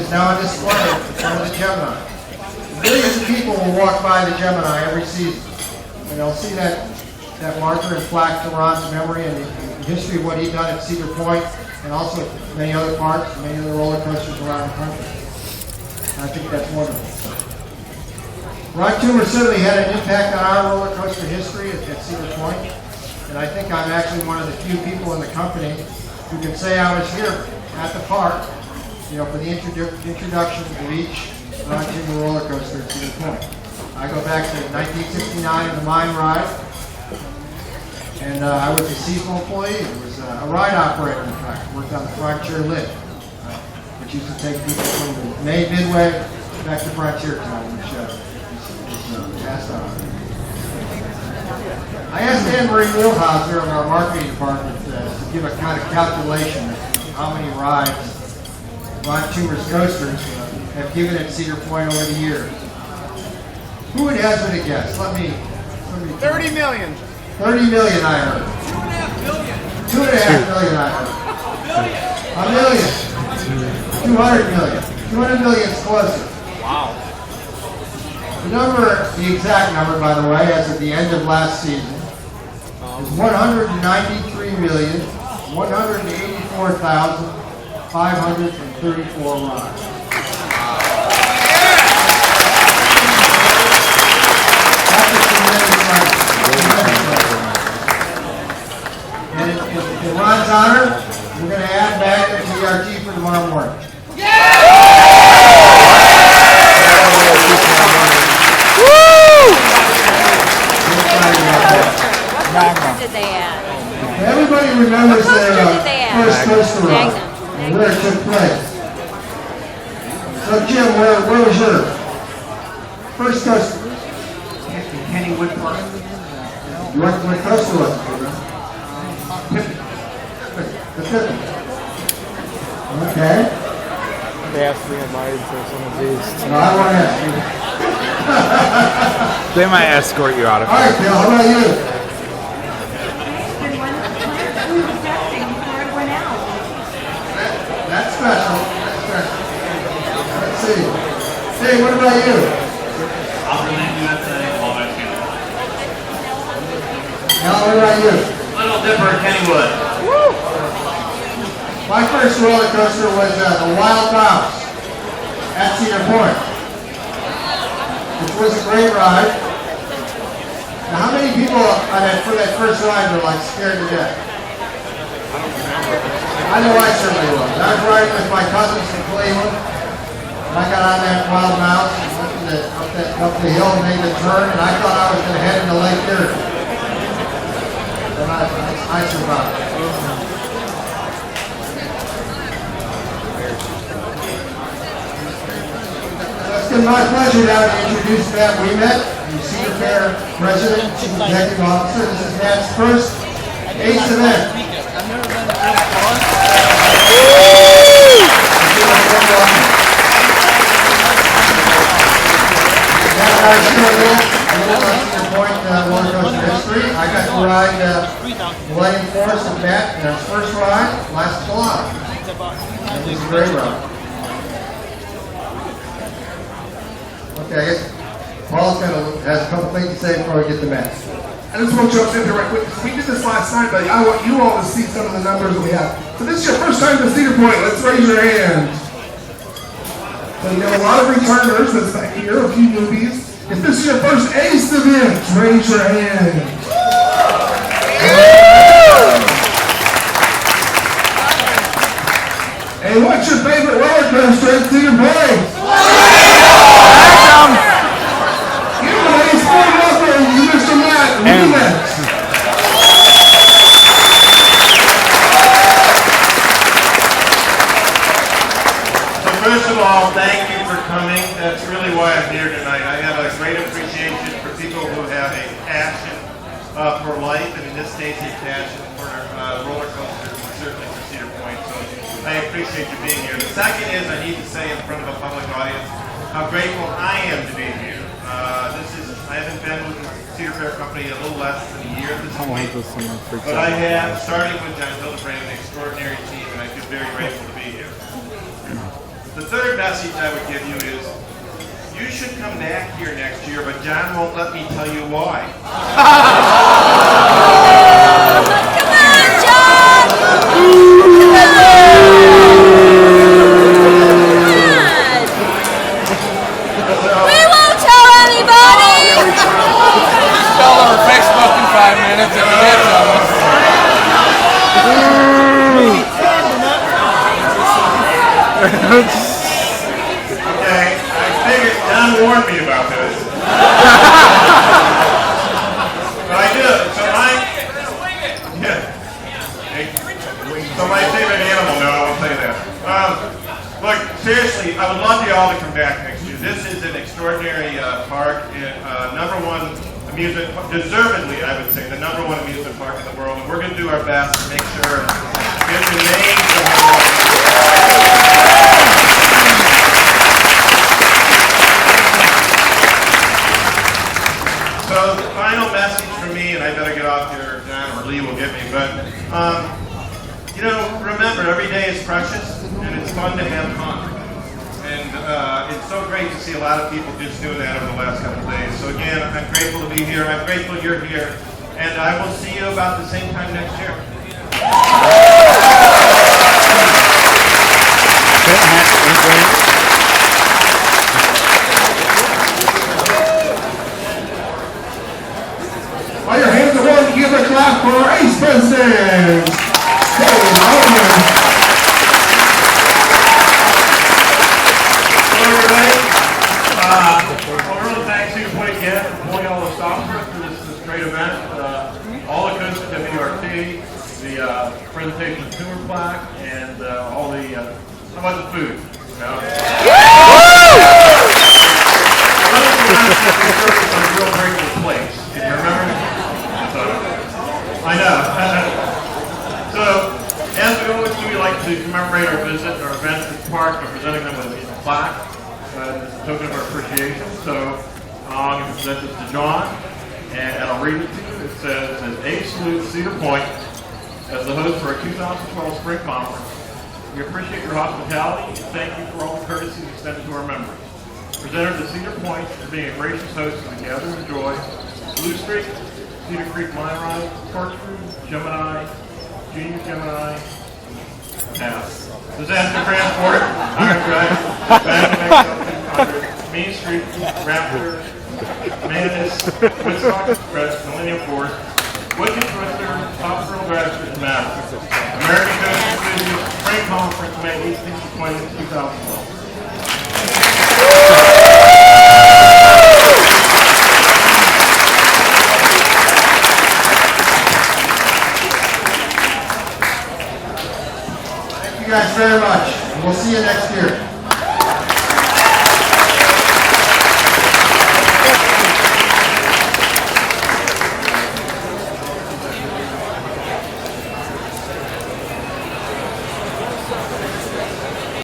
is now on display in front of the Gemini. Millions of people will walk by the Gemini every season, and they'll see that marker and plaque to Ron's memory and the history of what he'd done at Cedar Point, and also many other parks, many other roller coasters around the country. I think that's wonderful. Ron Toomer certainly had an impact on our roller coaster history at Cedar Point, and I think I'm actually one of the few people in the company who can say I was here at the park, for the introduction of each Ron Toomer roller coaster at Cedar Point. I go back to 1969 in the mine ride, and I was a seasonal employee. It was a ride operator, in fact. Worked on the Frontier Lift, which used to take people from the May Midway back to Frontier Town, which is passed on. I asked Anne Marie Milhauser of our marketing department to give a kind of calculation of how many rides Ron Toomer's coasters have given at Cedar Point over the years. Who would hazard a guess? Let me 30 million. 30 million, I heard. 2.5 million, I heard. A million. 200 million. 200 million is closer. Wow. The exact number, by the way, as of the end of last season, is 193,184,534 rides. And in Ron's honor, we're going to add back the TRT for tomorrow morning. Did they add? Everybody remembers their first coaster ride, where it took place. So Jim, where was your first coaster? Kennywood Park. What coaster was it? The Pippin. Okay. They asked me if I for some of these. No, I won't ask you. They might escort you out of All here. right, Bill, how about you? That's special. That's special. Let's see. Hey, what about you? Now, what about you? Little Dipper at Kennywood. Woo! My first roller coaster was the Wild Bounce at Cedar Point, which was a great ride. Now, how many people for that first ride were like scared to death? I know I certainly was. I was riding with my cousins from Cleveland, and I got on that Wild Bounce and went up the hill and made the turn, and I thought I was going to head into Lake Erie. But I survived. It's been my pleasure now to introduce Matt Ouimet, the Cedar Fair President and Chief Executive Officer. This is Matt's first ACE event. Roller coaster history. I got to ride Millennium Force with Matt in our first ride last July. It was a great ride. Okay, I guess Paul's has a couple things to say before we get to Matt. I just want to jump in here right quick. We did this last night, but I want you all to see some of the numbers we have. So this is your first time to Cedar Point. Let's raise your hand. So you have a lot of returners that's back here, a few newbies. If this is your first ACE event, raise your hand. Hey, what's your favorite roller coaster at Cedar Point? Give him an ACE full welcome to Mr. Matt Ouimet. So first of all, thank you for coming. That's really why I'm here tonight. I have a great appreciation for people who have a passion for life, and in this case, a passion for roller coasters, and certainly for Cedar Point. So I appreciate you being here. The second is I need to say in front of a public audience how grateful I am to be here. I haven't been with the Cedar Fair Company a little less than a year at this point, but I have, starting with John Hildebrandt, an extraordinary team, and I feel very grateful to be here. The third message I would give you is, you should come back here next year, but John won't let me tell you why. Come on, John! Come on! We won't tell anybody! Spell over Facebook in 5 minutes if you get something. Okay, I figured John warned me about this. But I did. So my favorite animal, no, I won't say that. Look, seriously, I would love you all to come back next year. This is an extraordinary park, number one amusement, deservedly, I would say, the number one amusement park in the world. And we're going to do our best to make sure it remains the number one. So the final message from me, and I better get off here, John, or Lee will get me, but, you know, remember, every day is precious, and it's fun to have fun. And it's so great to see a lot of people just doing that over the last couple of days. So again, I'm grateful to be here. I'm grateful you're here. And I will see you about the same time next year. While your hands are warm, give a clap for our ace president. All the coaches at BRT, the presentation of tumor plaque, and all the, how about the food? You know? A real grateful place. Can you remember? So, I know. So, as we always do, we like to commemorate our visit, our events at the park by presenting them with a plaque as a token of our appreciation. So, I'm going to present this to John, and I'll read it to you. It says, "A salute Cedar Point as the host for our 2012 Spring Conference. We appreciate your hospitality and thank you for all the courtesies extended to our members. Presented to Cedar Point for being a gracious host of the Gathering of Joy, Blue Street, Cedar Creek Mine Ride, Corkscrew, Gemini, Junior Gemini, Disaster Transport, Iron Drive, Main Street, Raptor, Manus, Woodstock Express, Millennium Force, Wicked Twister, Top Girl Dragster, and Master. American Coast Enthusiast Spring Conference, May 18th to 20th, 2012. Thank you guys very much. We'll see you next year.